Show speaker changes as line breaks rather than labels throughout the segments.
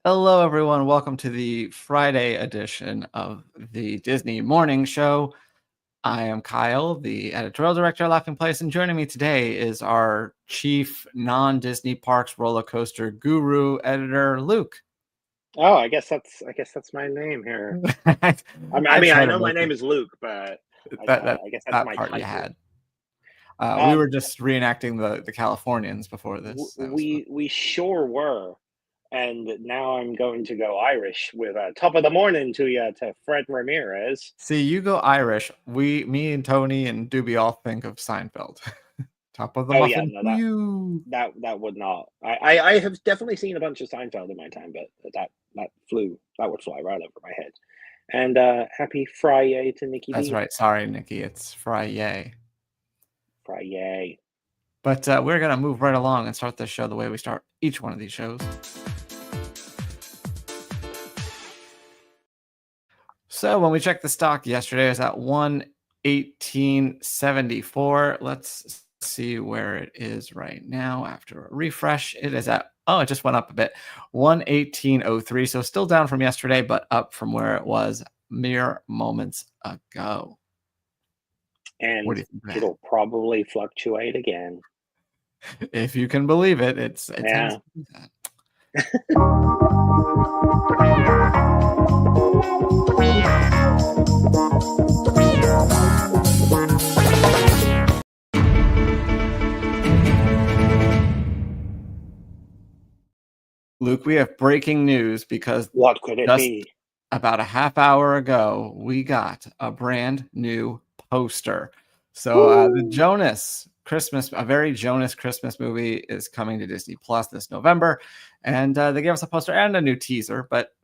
Hello, everyone. Welcome to the Friday edition of the Disney Morning Show. I am Kyle, the editorial director at Laughing Place, and joining me today is our chief non-Disney parks roller coaster guru editor, Luke.
Oh, I guess that's my name here. I know my name is Luke, but I guess that's my
part
title.
you had. We were just reenacting the Californians before this.
We sure were. And now I'm going to go Irish with top of the morning to Fred Ramirez.
See, you go Irish. Me and Tony and Doobie all think of Seinfeld. Top of the muffin.
Yeah, no, that would not. I have definitely seen a bunch of Seinfeld in my time, but that would fly right over my head. And happy Friday to Nikki.
That's right. Sorry, Nikki. It's Friday.
Friday.
But we're going to move right along and start this show the way we start each one of these shows. So when we checked the stock yesterday, it was at 118.74. Let's see where it is right now after a refresh. It is at, it just went up a bit, 118.03. So still down from yesterday, but up from where it was mere moments ago.
And it'll probably fluctuate again.
If you can believe it, it's
yeah.
Luke, we have breaking news because
what could it be?
About a half hour ago, we got a brand new poster. So the Jonas Christmas, a very Jonas Christmas movie is coming to Disney Plus this November. And they gave us a poster and a new teaser, but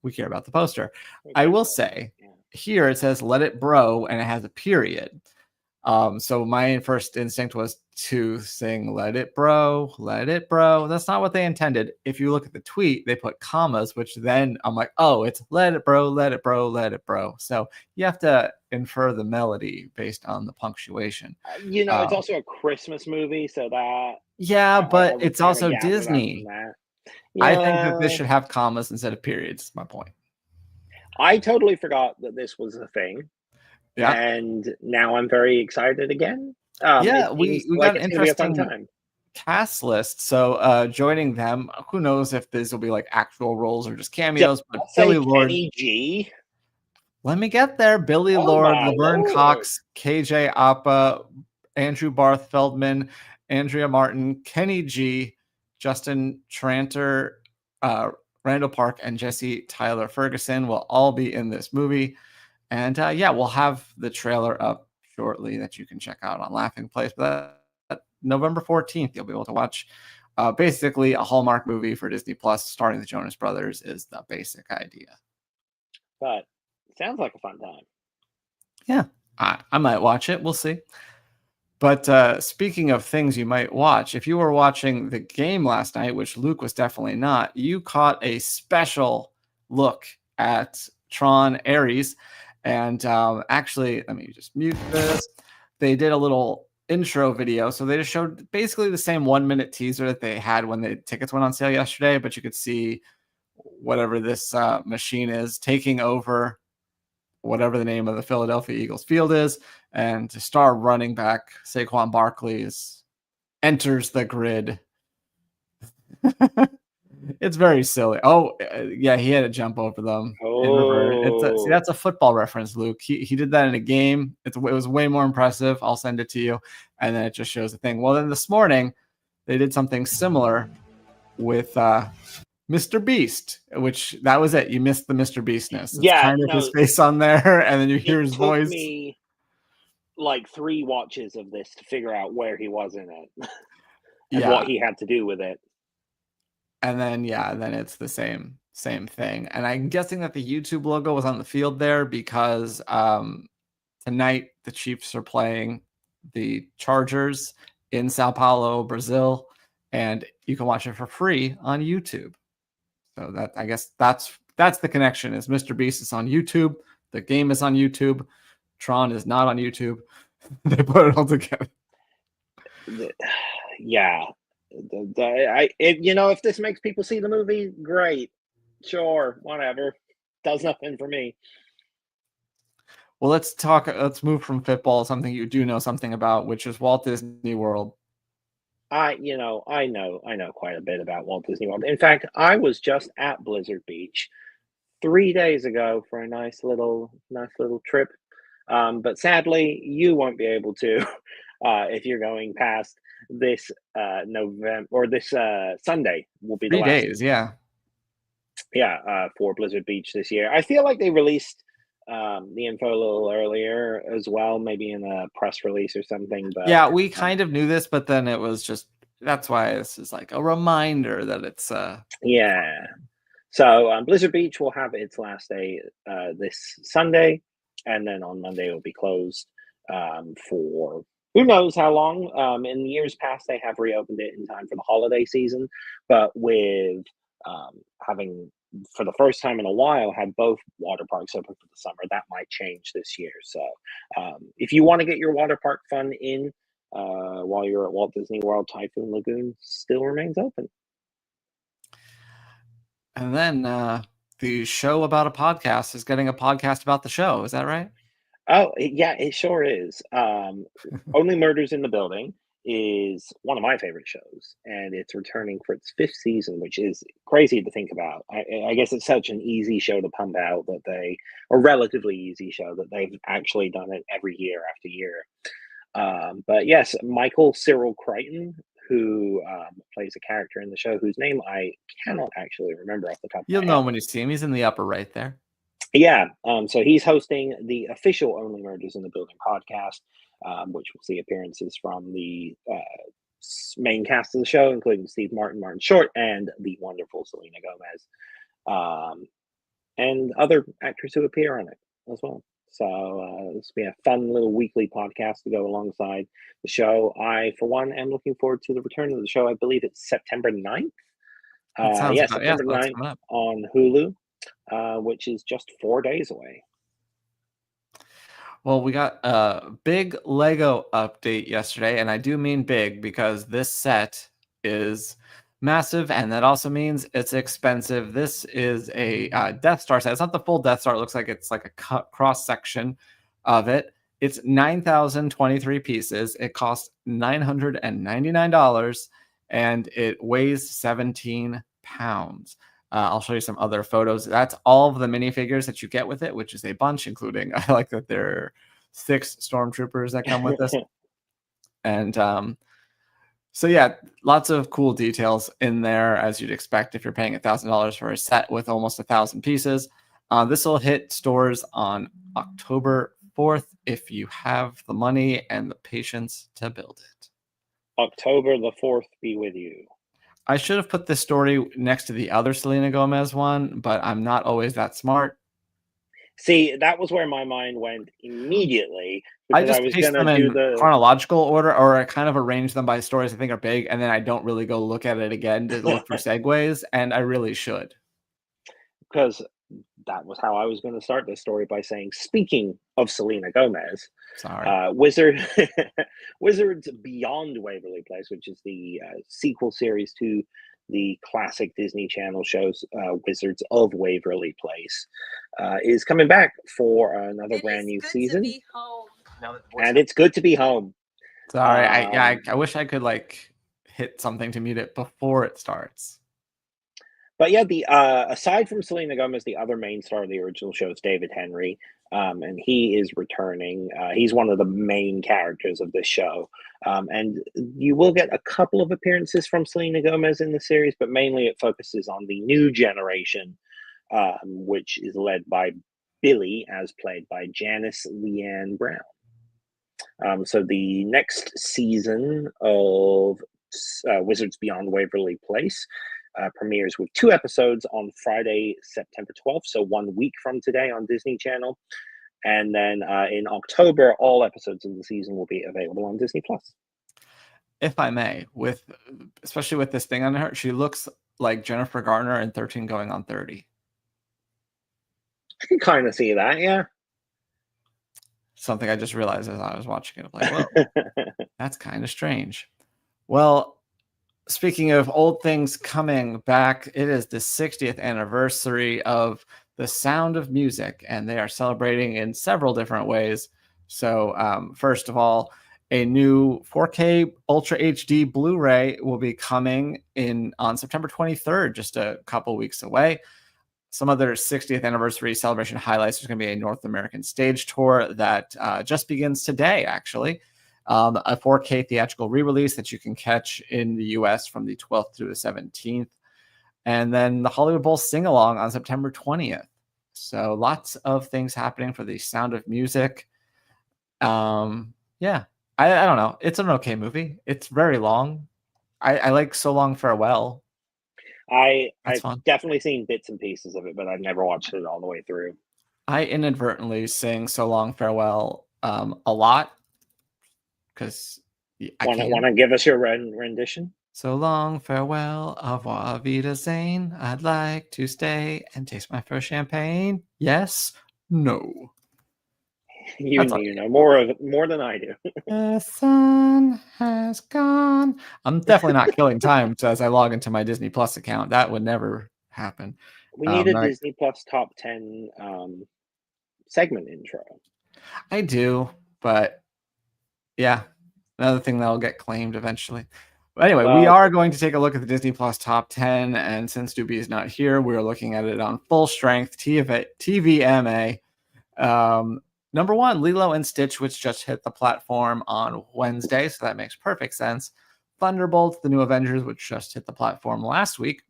we care about the poster. I will say here it says, "Let it bro," and it has a period. So my first instinct was to sing "Let it bro, let it bro." That's not what they intended. If you look at the tweet, they put commas, which then I'm like, oh, it's "Let it bro, let it bro, let it bro." So you have to infer the melody based on the punctuation.
It's also a Christmas movie, so that.
Yeah, but it's also Disney.
Yeah.
I think that this should have commas instead of periods. Is my point.
I totally forgot that this was a thing.
Yeah,
and now I'm very excited again.
We got an interesting cast list. So joining them, who knows if these will be like actual roles or just cameos? But Billy Lord,
Kenny G.
Let me get there. Billy Lord, Laverne Cox, KJ Appa, Andrew Barth Feldman, Andrea Martin, Kenny G, Justin Tranter, Randall Park, and Jesse Tyler Ferguson will all be in this movie. And we'll have the trailer up shortly that you can check out on Laughing Place. But November 14th, you'll be able to watch basically a Hallmark movie for Disney Plus starring the Jonas Brothers is the basic idea.
But it sounds like a fun time.
Yeah, I might watch it. We'll see. But speaking of things you might watch, if you were watching the game last night, which Luke was definitely not, you caught a special look at Tron Ares. And actually, let me just mute this. They did a little intro video. So they just showed basically the same 1-minute teaser that they had when the tickets went on sale yesterday. But you could see whatever this machine is taking over whatever the name of the Philadelphia Eagles field is. And star running back Saquon Barkley enters the grid. It's very silly. Oh, yeah, he had to jump over them. See, that's a football reference, Luke. He did that in a game. It was way more impressive. I'll send it to you. And then it just shows the thing. Well, then this morning, they did something similar with Mr. Beast, which that was it. You missed the Mr. Beastness. It's kind of his face on there, and then you hear his voice.
It took me like 3 watches of this to figure out where he was in it and what he had to do with it.
And then, then it's the same thing. And I'm guessing that the YouTube logo was on the field there because tonight the Chiefs are playing the Chargers in Sao Paulo, Brazil, and you can watch it for free on YouTube. So that, I guess that's the connection. Is Mr. Beast is on YouTube, the game is on YouTube, Tron is not on YouTube. They put it all together.
Yeah. If this makes people see the movie, great. Sure, whatever. Does nothing for me.
Well, let's move from football, something you do know something about, which is Walt Disney World.
I know quite a bit about Walt Disney World. In fact, I was just at Blizzard Beach 3 days ago for a nice little trip. But sadly, you won't be able to if you're going past this November or this Sunday will be the
3
last.
days, yeah.
For Blizzard Beach this year. I feel like they released the info a little earlier as well, maybe in a press release or something. But
yeah, we kind of knew this, but then it was just that's why this is like a reminder that it's
yeah. So Blizzard Beach will have its last day this Sunday, and then on Monday it will be closed for who knows how long. In years past, they have reopened it in time for the holiday season, but with having for the first time in a while had both water parks open for the summer, that might change this year. So if you want to get your water park fun in while you're at Walt Disney World, Typhoon Lagoon still remains open.
and then the show about a podcast is getting a podcast about the show. Is that right?
Oh, yeah, it sure is. Only Murders in the Building is one of my favorite shows, and it's returning for its fifth season, which is crazy to think about. I guess it's such an easy show to pump out a relatively easy show that they've actually done it every year after year. But yes, Michael Cyril Crichton, who plays a character in the show whose name I cannot actually remember off the top of
You'll
my
know
head.
him when you see him. He's in the upper right there.
Yeah, so he's hosting the official Only Murders in the Building podcast, which will see appearances from the main cast of the show, including Steve Martin, Martin Short, and the wonderful Selena Gomez, and other actors who appear on it as well. So this will be a fun little weekly podcast to go alongside the show. I, for one, am looking forward to the return of the show. I believe it's September 9th.
That sounds about,
September
so that's
9th
coming up.
on Hulu. Which is just 4 days away.
Well, we got a big Lego update yesterday, and I do mean big because this set is massive, and that also means it's expensive. This is a Death Star set. It's not the full Death Star. It looks like it's like a cross section of it. It's 9,023 pieces. It costs $999, and it weighs 17 pounds. I'll show you some other photos. That's all of the minifigures that you get with it, which is a bunch, including I like that there are 6 stormtroopers that come with this. And so yeah, lots of cool details in there, as you'd expect if you're paying $1,000 for a set with almost 1,000 pieces. This will hit stores on October 4th if you have the money and the patience to build it.
October the 4th be with you.
I should have put this story next to the other Selena Gomez one, but I'm not always that smart.
See, that was where my mind went immediately
I
because
just
I was
paste
gonna
them
do
in
the
chronological order, or I kind of arrange them by stories I think are big, and then I don't really go look at it again to look for segues, and I really should.
because that was how I was going to start this story by saying, speaking of Selena Gomez,
Sorry.
Wizards Beyond Waverly Place, which is the sequel series to the classic Disney Channel shows Wizards of Waverly Place, is coming back for another brand new season. And it's good to be home.
Sorry, I wish I could like hit something to mute it before it starts.
But yeah, the aside from Selena Gomez, the other main star of the original show is David Henry, and he is returning. He's one of the main characters of this show, and you will get a couple of appearances from Selena Gomez in the series, but mainly it focuses on the new generation, which is led by Billy, as played by Janice Leanne Brown. So the next season of Wizards Beyond Waverly Place premieres with 2 episodes on Friday, September 12th, so 1 week from today on Disney Channel. And then in October, all episodes of the season will be available on Disney Plus.
If I may, especially with this thing on her, she looks like Jennifer Garner in 13 Going on 30.
I can kind of see that, yeah.
Something I just realized as I was watching it. I'm like, whoa, that's kind of strange. Well, speaking of old things coming back, it is the 60th anniversary of The Sound of Music, and they are celebrating in several different ways. So, first of all, a new 4K Ultra HD Blu-ray will be coming in on September 23rd, just a couple weeks away. Some other 60th anniversary celebration highlights. There's going to be a North American stage tour that just begins today, actually. A 4K theatrical re-release that you can catch in the US from the 12th through the 17th. And then the Hollywood Bowl sing-along on September 20th. So lots of things happening for the Sound of Music. Yeah, I don't know. It's an okay movie. It's very long. I like So Long Farewell. That's
I've
fun.
definitely seen bits and pieces of it, but I've never watched it all the way through.
I inadvertently sing So Long Farewell a lot because I
Want
can.
to give us your rendition?
So long farewell, au revoir, Wiedersehen. I'd like to stay and taste my first champagne. Yes, no. That's all you
Know more than I do.
The sun has gone. I'm definitely not killing time as I log into my Disney Plus account. That would never happen.
We need a
Like,
Disney Plus top 10 segment intro.
I do, but yeah, another thing that'll get claimed eventually. But anyway, we
Well,
are going to take a look at the Disney Plus top 10. And since Doobie is not here, we're looking at it on full strength TVMA. Number one, Lilo and Stitch, which just hit the platform on Wednesday. So that makes perfect sense. Thunderbolts, the new Avengers, which just hit the platform last week.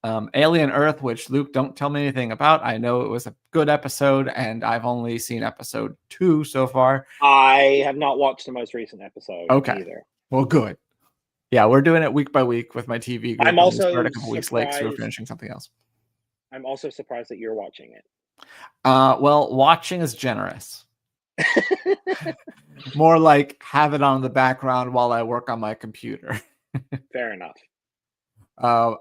Alien Earth, which Luke, don't tell me anything about. I know it was a good episode, and I've only seen episode 2 so far.
I have not watched the most recent episode either.
Well, good. Yeah, we're doing it week by week with my TV group.
I'm also
start a couple weeks late, so we're finishing something else.
I'm also surprised that you're watching it.
Well, watching is generous. More like have it on the background while I work on my computer.
Fair enough.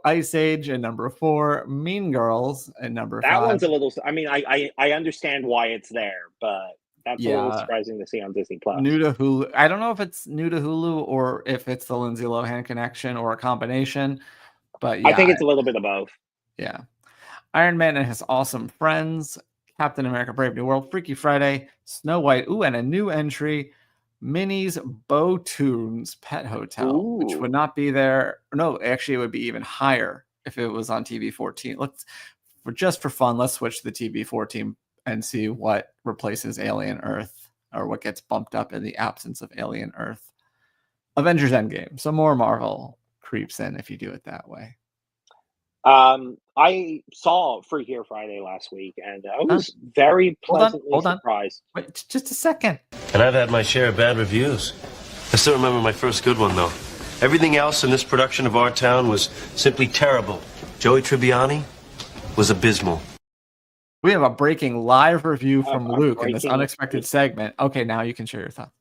Ice Age at number 4, Mean Girls at number 5.
That one's a little. I mean, I understand why it's there, but that's a little surprising to see on Disney Plus.
New to Hulu. I don't know if it's new to Hulu or if it's the Lindsay Lohan connection or a combination, but yeah,
I think it's a little bit of both.
Yeah. Iron Man and His Awesome Friends, Captain America: Brave New World, Freaky Friday, Snow White. Ooh, and a new entry, Minnie's Bow Tunes Pet Hotel, which would not be there. No, actually, it would be even higher if it was on TV 14. Just for fun, let's switch to the TV 14 and see what replaces Alien Earth or what gets bumped up in the absence of Alien Earth. Avengers Endgame. So more Marvel creeps in if you do it that way.
I saw Free Here Friday last week, and I was very pleasantly surprised.
Wait, just a second.
And I've had my share of bad reviews. I still remember my first good one, though. Everything else in this production of Our Town was simply terrible. Joey Tribbiani was abysmal.
We have a breaking live review from Luke in this unexpected segment. Okay, now you can share your thoughts.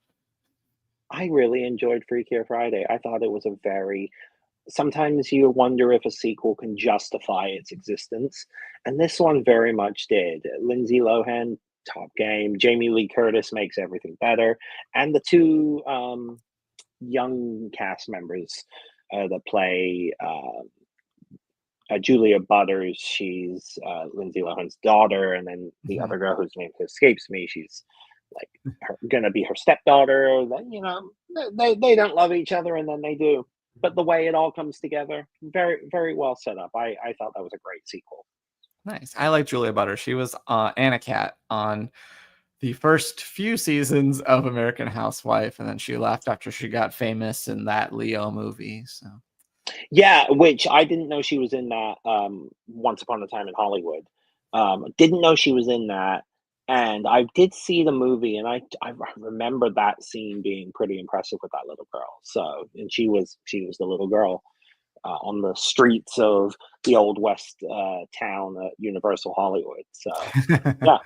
I really enjoyed Free Here Friday. I thought it was a very... Sometimes you wonder if a sequel can justify its existence, and this one very much did. Lindsay Lohan, top game. Jamie Lee Curtis makes everything better, and the two young cast members that play Julia Butters. She's Lindsay Lohan's daughter, and then the other girl whose name escapes me. She's like gonna be her stepdaughter. You know, they don't love each other, and then they do. But the way it all comes together, very, very well set up. I thought that was a great sequel.
Nice. I like Julia Butters. She was Anna Cat on the first few seasons of American Housewife, and then she left after she got famous in that Leo movie. So,
yeah, which I didn't know she was in that. Once Upon a Time in Hollywood. Didn't know she was in that. And I did see the movie, and I remember that scene being pretty impressive with that little girl. So, and she was the little girl on the streets of the Old West town at Universal Hollywood. So, yeah.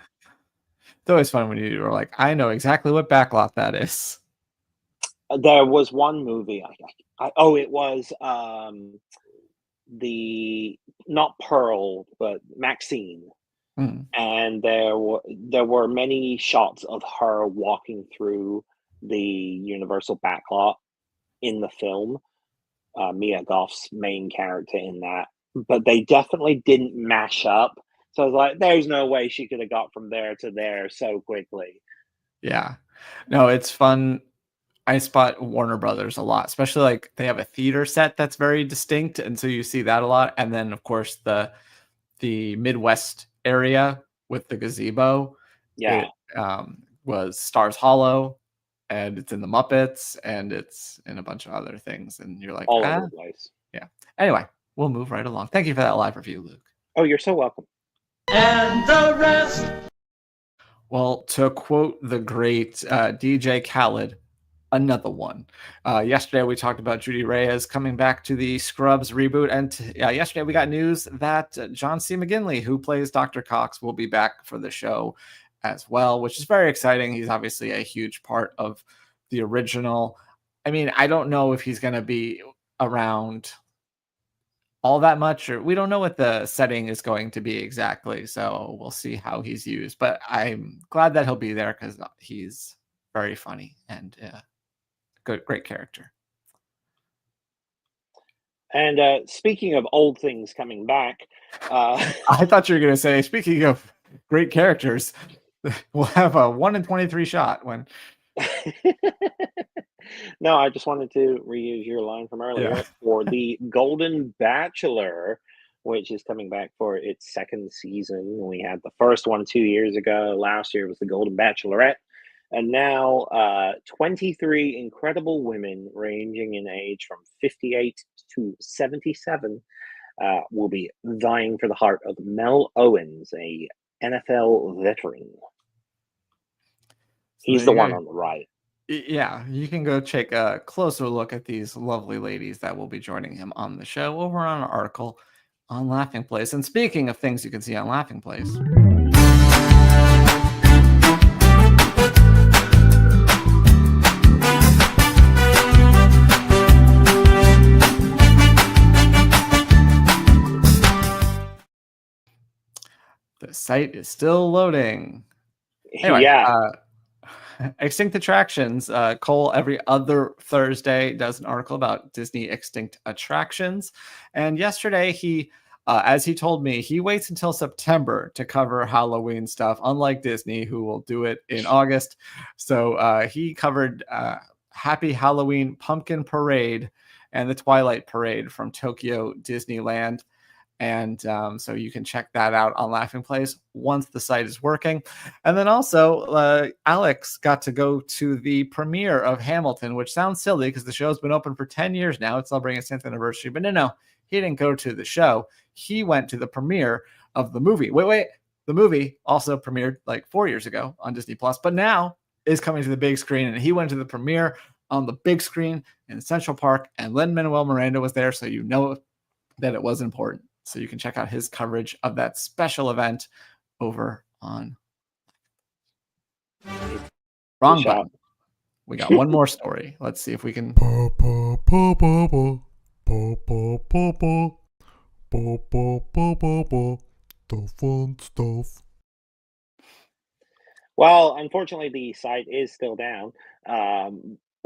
It's always fun when you are like, I know exactly what backlot that is.
There was one movie. It was not Pearl, but Maxine. And there were many shots of her walking through the Universal backlot in the film, Mia Goth's main character in that, but they definitely didn't mash up. So I was like, there's no way she could have got from there to there so quickly.
Yeah. No, it's fun. I spot Warner Brothers a lot, especially like they have a theater set that's very distinct, and so you see that a lot. And then of course the Midwest area with the gazebo,
Yeah,
it was Stars Hollow, and it's in the Muppets, and it's in a bunch of other things. And you're like,
all
ah,
over the place.
yeah. Anyway, we'll move right along. Thank you for that live review, Luke.
Oh, you're so welcome.
And the rest.
Well, to quote the great DJ Khaled, another one. Yesterday we talked about Judy Reyes coming back to the Scrubs reboot, and yesterday we got news that John C. McGinley, who plays Dr. Cox, will be back for the show as well, which is very exciting. He's obviously a huge part of the original. I mean, I don't know if he's going to be around all that much, or we don't know what the setting is going to be exactly, so we'll see how he's used, but I'm glad that he'll be there because he's very funny and great character.
And speaking of old things coming back,
I thought you were going to say, speaking of great characters, we'll have a 1 in 23 shot when
no, I just wanted to reuse your line from earlier for the Golden Bachelor, which is coming back for its second season. We had the first one 2 years ago. Last year was the Golden Bachelorette. And now 23 incredible women ranging in age from 58 to 77 will be vying for the heart of Mel Owens, a NFL veteran. He's the one on the right.
Yeah, you can go take a closer look at these lovely ladies that will be joining him on the show over on an article on Laughing Place. And speaking of things you can see on Laughing Place, the site is still loading. Anyway,
Yeah.
Extinct Attractions. Cole every other Thursday does an article about Disney extinct attractions. And yesterday he, as he told me, he waits until September to cover Halloween stuff, unlike Disney, who will do it in August. So he covered Happy Halloween Pumpkin Parade and the Twilight Parade from Tokyo Disneyland. And so you can check that out on Laughing Place once the site is working. And then also, Alex got to go to the premiere of Hamilton, which sounds silly because the show's been open for 10 years now. It's celebrating its 10th anniversary. But no, he didn't go to the show. He went to the premiere of the movie. Wait. The movie also premiered like 4 years ago on Disney Plus, but now is coming to the big screen. And he went to the premiere on the big screen in Central Park. And Lin-Manuel Miranda was there, so you know that it was important. So you can check out his coverage of that special event over on Wrong Button. We got one more story. Let's see if we can.
The fun stuff.
Well, unfortunately, the site is still down,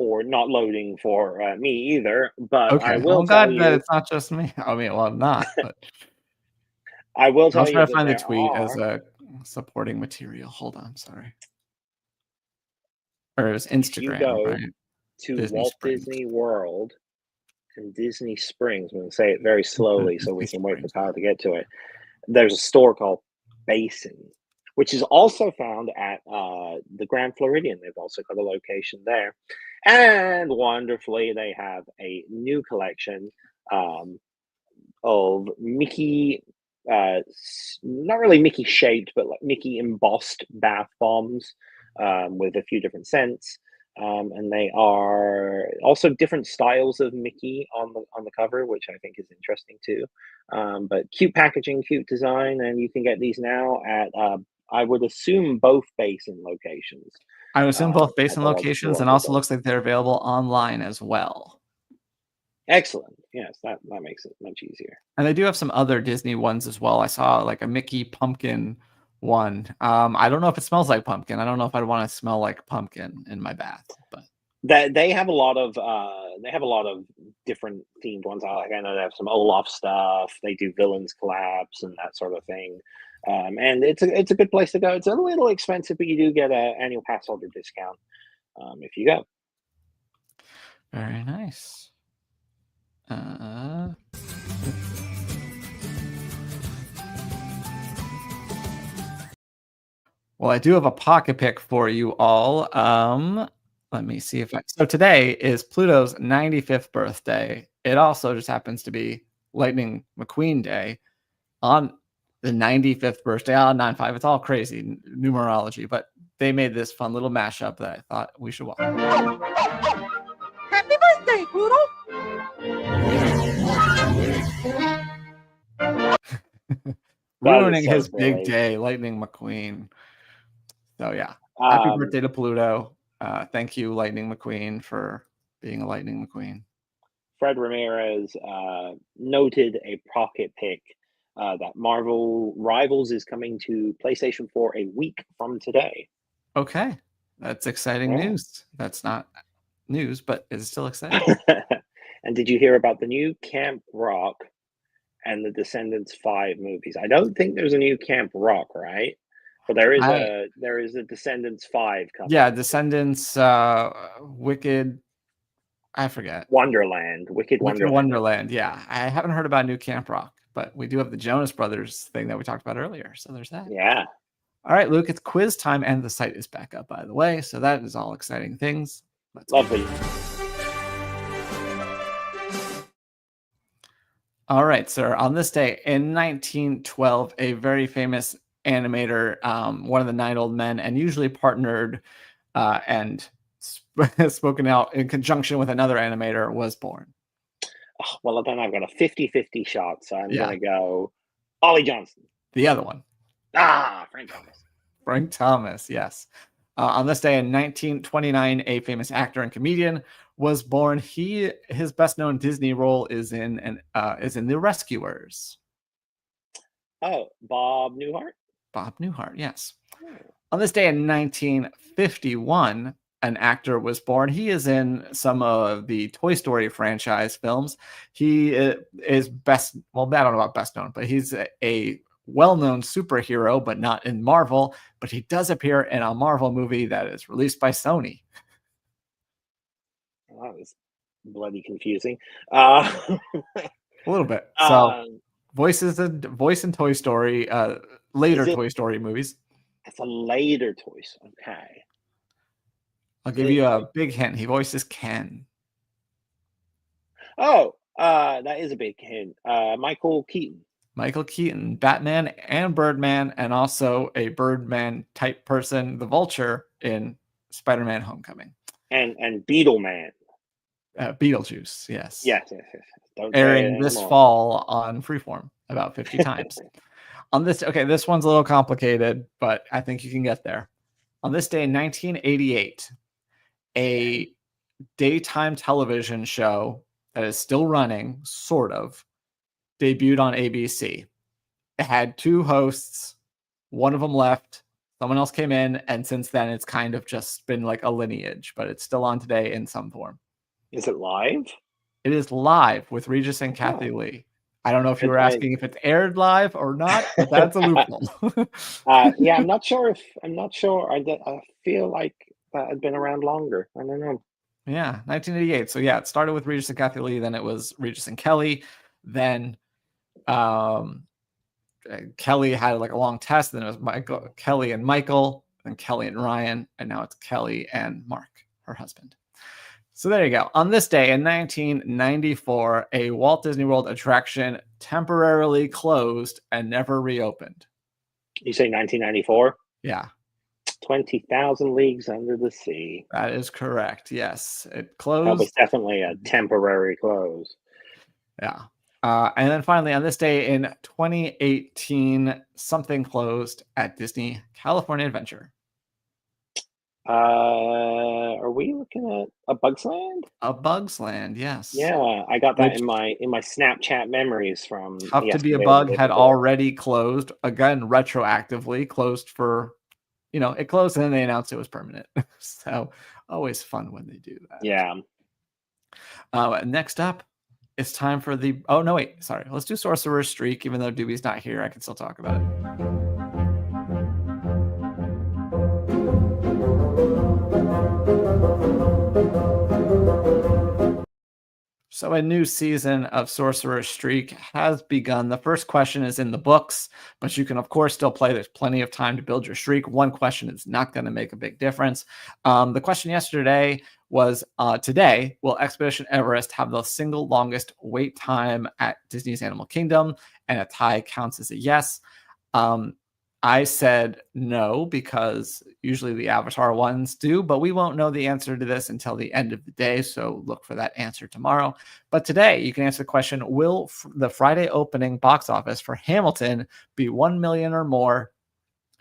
or not loading for me either. But
Okay,
I will
I'm
tell
glad
you
that it's not just me. I mean, well, I'm not, but
I will tell
I'll
you
try to
that
find the
there
tweet as
are,
a supporting material. Hold on, sorry. Or it was
if you
Instagram,
go
right?
to
Disney
Walt
Springs.
Disney World and Disney Springs. I'm going to say it very slowly so we
Disney
can wait for
Springs.
Kyle to get to it. There's a store called Basin, which is also found at the Grand Floridian. They've also got a location there. And wonderfully, they have a new collection of Mickey, not really Mickey shaped, but like Mickey embossed bath bombs with a few different scents. And they are also different styles of Mickey on the cover, which I think is interesting too. But cute packaging, cute design, and you can get these now at I would assume both Basin locations.
I would assume both
at
Basin
the
locations, and
local
also
store.
looks like they're available online as well.
Excellent. Yes, that makes it much easier.
And they do have some other Disney ones as well. I saw like a Mickey pumpkin one. I don't know if it smells like pumpkin. I don't know if I'd want to smell like pumpkin in my bath, but
That they have a lot of different themed ones. I know they have some Olaf stuff. They do villains collabs and that sort of thing. And it's a good place to go. It's a little expensive, but you do get an annual pass holder discount if you go.
Very nice. Well, I do have a pocket pick for you all. Let me see if so today is Pluto's 95th birthday. It also just happens to be Lightning McQueen Day on the 95th birthday. 95. It's all crazy numerology, but they made this fun little mashup that I thought we should watch.
Happy birthday, Pluto!
Ruining
so
his
silly.
big day, Lightning McQueen. So yeah, happy birthday to Pluto. Thank you, Lightning McQueen, for being a Lightning McQueen.
Fred Ramirez noted a pocket pick that Marvel Rivals is coming to PlayStation 4 a week from today.
Okay, that's exciting news. That's not news, but it's still exciting.
And did you hear about the new Camp Rock and the Descendants 5 movies? I don't think there's a new Camp Rock, right? But there is a Descendants 5 coming.
Yeah, Descendants, Wicked. I forget.
Wicked Wonderland.
Yeah, I haven't heard about new Camp Rock, but we do have the Jonas Brothers thing that we talked about earlier. So there's that.
Yeah.
All right, Luke, it's quiz time, and the site is back up, by the way. So that is all exciting things.
Lovely.
All right, sir. On this day in 1912, a very famous animator, one of the 9 old men, and usually partnered and spoken out in conjunction with another animator, was born.
Oh, well, then I've got a 50-50 shot, so I'm going to go Ollie Johnston.
The other one.
Frank Thomas.
Frank Thomas, yes. On this day in 1929, a famous actor and comedian was born. His best-known Disney role is in The Rescuers.
Oh, Bob Newhart?
Bob Newhart, yes. Oh. On this day in 1951, an actor was born. He is in some of the Toy Story franchise films. He is best, well, I don't know about best known, but he's a well-known superhero, but not in Marvel. But he does appear in a Marvel movie that is released by Sony.
Well, that was bloody confusing. A
little bit. So, voice in Toy Story, later Toy Story movies.
It's a later Toy Story. Okay.
I'll give you a big hint. He voices Ken.
Oh, that is a big hint. Michael Keaton.
Michael Keaton, Batman and Birdman, and also a Birdman type person, the Vulture in Spider-Man: Homecoming.
And Beetleman.
Beetlejuice, yes.
Yes.
Don't airing this fall on Freeform about 50 times. On this, this one's a little complicated, but I think you can get there. On this day in 1988, a daytime television show that is still running, sort of, debuted on ABC. It had 2 hosts. One of them left. Someone else came in. And since then, it's kind of just been like a lineage, but it's still on today in some form.
Is it live?
It is live with Regis and Kathy Lee. I don't know if you were asking if it's aired live or not, but that's a loophole.
Yeah, I'm not sure. I feel like that had been around longer. I don't know.
Yeah, 1988. So yeah, it started with Regis and Kathy Lee. Then it was Regis and Kelly. Then Kelly had like a long test. Then it was Kelly and Michael, and Kelly and Ryan, and now it's Kelly and Mark, her husband. So there you go. On this day in 1994, a Walt Disney World attraction temporarily closed and never reopened.
You say 1994?
Yeah.
20,000 Leagues Under the Sea.
That is correct. Yes. It closed.
That was definitely a temporary close.
Yeah. And then finally, on this day in 2018, something closed at Disney California Adventure.
Are we looking at A Bug's Land?
A Bug's Land, yes.
Yeah, I got that in my Snapchat memories from.
Tough to Be a Bug had already closed, again retroactively closed for, it closed and then they announced it was permanent. So Always fun when they do that.
Yeah.
Next up, it's time for the... Oh, no, wait. Sorry. Let's do Sorcerer's Streak. Even though Doobie's not here, I can still talk about it. So a new season of Sorcerer's Streak has begun. The first question is in the books, but you can, of course, still play. There's plenty of time to build your streak. One question is not going to make a big difference. The question yesterday was, today, will Expedition Everest have the single longest wait time at Disney's Animal Kingdom? And a tie counts as a yes. I said no, because usually the Avatar ones do, but we won't know the answer to this until the end of the day, so look for that answer tomorrow. But today, you can answer the question, will the Friday opening box office for Hamilton be 1 million or more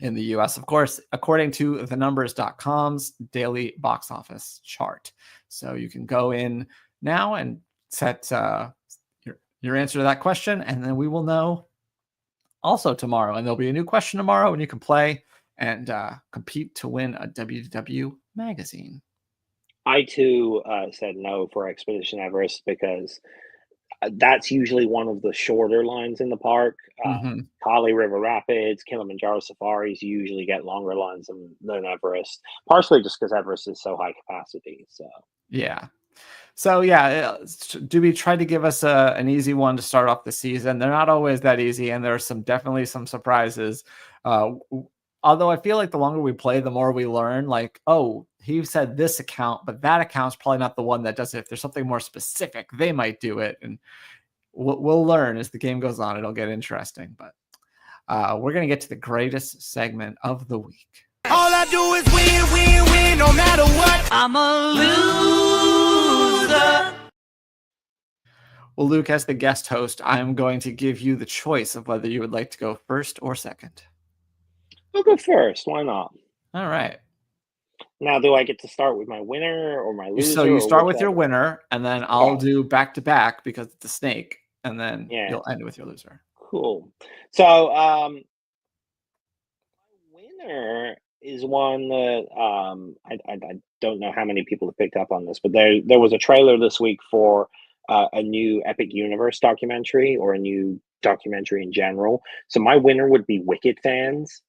in the US? Of course, according to thenumbers.com's daily box office chart. So you can go in now and set your answer to that question, and then we will know also tomorrow, and there'll be a new question tomorrow, and you can play and compete to win a WW magazine.
I too said no for Expedition Everest because that's usually one of the shorter lines in the park. Kali River Rapids, Kilimanjaro Safaris usually get longer lines than Everest, partially just because Everest is so high capacity. So
yeah. So yeah, Doobie tried to give us an easy one to start off the season. They're not always that easy, and there are definitely some surprises. Although I feel like the longer we play, the more we learn. Like, oh, he said this account, but that account's probably not the one that does it. If there's something more specific, they might do it, and we'll learn as the game goes on. It'll get interesting, but we're gonna get to the greatest segment of the week.
All I do is win, win, win, no matter what. I'm a loser.
Well, Luke, as the guest host, I'm going to give you the choice of whether you would like to go first or second.
I'll go first. Why not?
All right.
Now, do I get to start with my winner or my loser?
So you start with your winner, and then I'll do back-to-back because it's a snake, and then you'll end with your loser.
Cool. So my winner is one that I don't know how many people have picked up on this, but there was a trailer this week for a new Epic Universe documentary, or a new documentary in general. So my winner would be Wicked fans,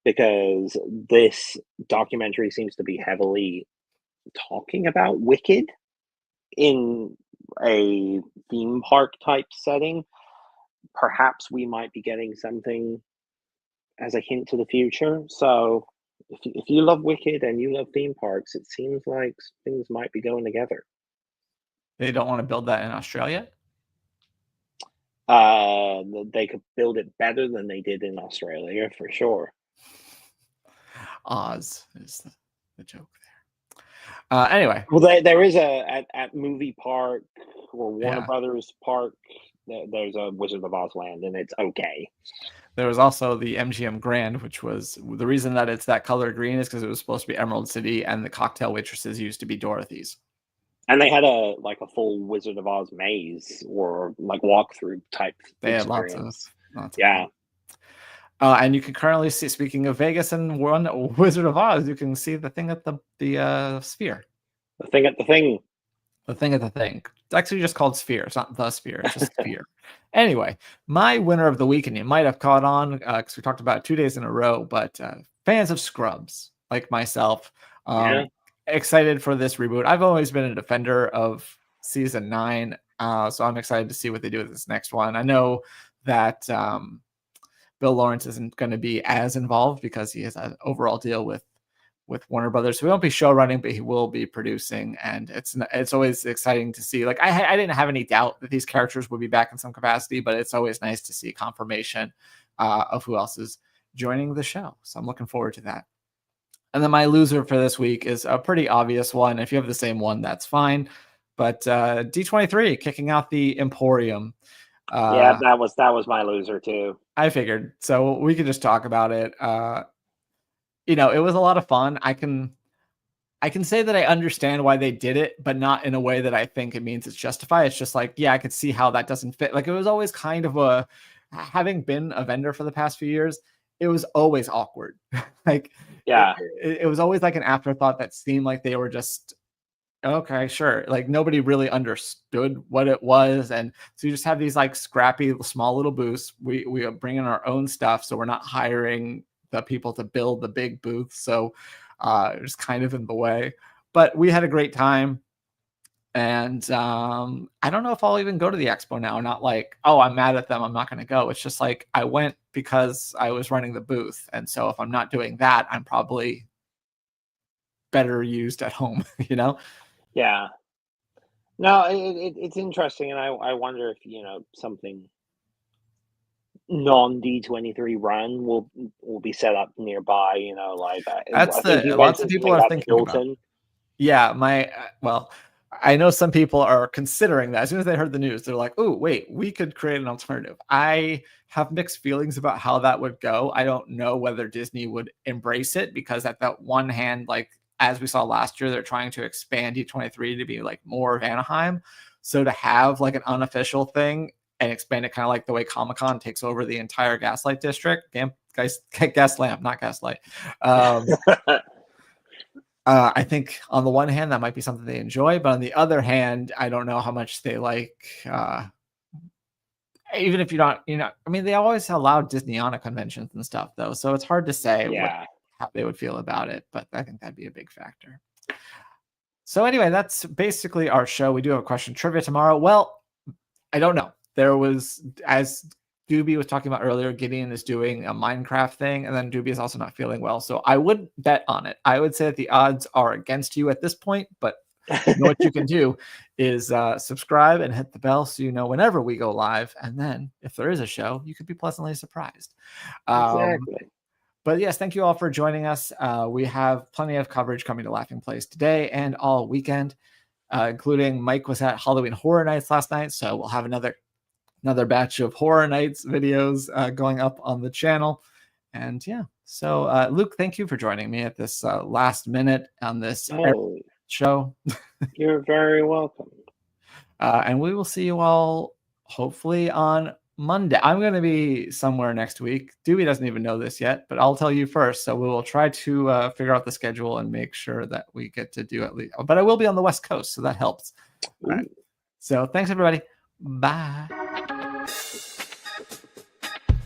because this documentary seems to be heavily talking about Wicked in a theme park type setting. Perhaps we might be getting something as a hint to the future. So if you love Wicked and you love theme parks, it seems like things might be going together.
They don't want to build that in Australia?
They could build it better than they did in Australia, for sure.
Oz is the joke there. Anyway.
Well, there is at Movie Park or Warner Brothers Park, there's a Wizard of Oz land, and it's okay.
There was also the MGM Grand, which was the reason that it's that color green is because it was supposed to be Emerald City, and the cocktail waitresses used to be Dorothy's.
And they had a full Wizard of Oz maze, or like walkthrough type.
They had
experience.
lots of and you can currently see, speaking of Vegas and one Wizard of Oz, you can see the thing at the sphere.
The thing at the thing.
The thing at the thing. It's actually just called Sphere. It's not the Sphere. It's just Sphere. Anyway, my winner of the week, and you might have caught on because we talked about it 2 days in a row, but fans of Scrubs, like myself, excited for this reboot. I've always been a defender of season 9, so I'm excited to see what they do with this next one. I know that Bill Lawrence isn't going to be as involved because he has an overall deal with Warner Brothers. So he won't be show running, but he will be producing, and it's always exciting to see. Like I didn't have any doubt that these characters would be back in some capacity, but it's always nice to see confirmation of who else is joining the show. So I'm looking forward to that. And then my loser for this week is a pretty obvious one. If you have the same one, that's fine. But D23 kicking out the Emporium.
That was my loser too.
I figured. So we could just talk about it. It was a lot of fun. I can say that I understand why they did it, but not in a way that I think it means it's justified. It's just like, I could see how that doesn't fit. Like, it was always kind of having been a vendor for the past few years, it was always awkward. Like,
Yeah.
it was always like an afterthought that seemed like they were just, okay, sure. Like nobody really understood what it was. And so you just have these like scrappy small little booths. We bring in our own stuff. So we're not hiring the people to build the big booths. So it's kind of in the way. But we had a great time. And I don't know if I'll even go to the expo now. Not like, oh, I'm mad at them, I'm not going to go. It's just like I went because I was running the booth. And so if I'm not doing that, I'm probably better used at home, you know?
Yeah. No, it's interesting, and I wonder if something non D23 run will be set up nearby. Like
That's
I think you
lots of
mentioned
people
something
are
about
thinking about.
Hilton.
Yeah, well, I know some people are considering that. As soon as they heard the news, they're like, "Oh, wait, we could create an alternative." I have mixed feelings about how that would go. I don't know whether Disney would embrace it because at that one hand, like as we saw last year, they're trying to expand D23 to be like more of Anaheim. So to have like an unofficial thing and expand it kind of like the way Comic-Con takes over the entire Gaslight District, Gaslamp, not Gaslight. I think on the one hand, that might be something they enjoy, but on the other hand, I don't know how much they like, even if you're not, I mean, they always allow Disney on conventions and stuff though. So it's hard to say how they would feel about it, but I think that'd be a big factor. So anyway, that's basically our show. We do have a question trivia tomorrow. Well, I don't know. There was, as Doobie was talking about earlier, Gideon is doing a Minecraft thing, and then Doobie is also not feeling well. So I would bet on it. I would say that the odds are against you at this point, but what you can do is subscribe and hit the bell so you know whenever we go live. And then if there is a show, you could be pleasantly surprised.
Exactly.
But yes, thank you all for joining us. We have plenty of coverage coming to Laughing Place today and all weekend, including Mike was at Halloween Horror Nights last night. So we'll have another batch of Horror Nights videos going up on the channel. And yeah, so Luke, thank you for joining me at this last minute on this show.
You're very welcome.
And we will see you all hopefully on Monday. I'm going to be somewhere next week. Dewey doesn't even know this yet, but I'll tell you first. So we will try to figure out the schedule and make sure that we get to do at least. But I will be on the West Coast, so that helps. All right. So thanks, everybody. Bye.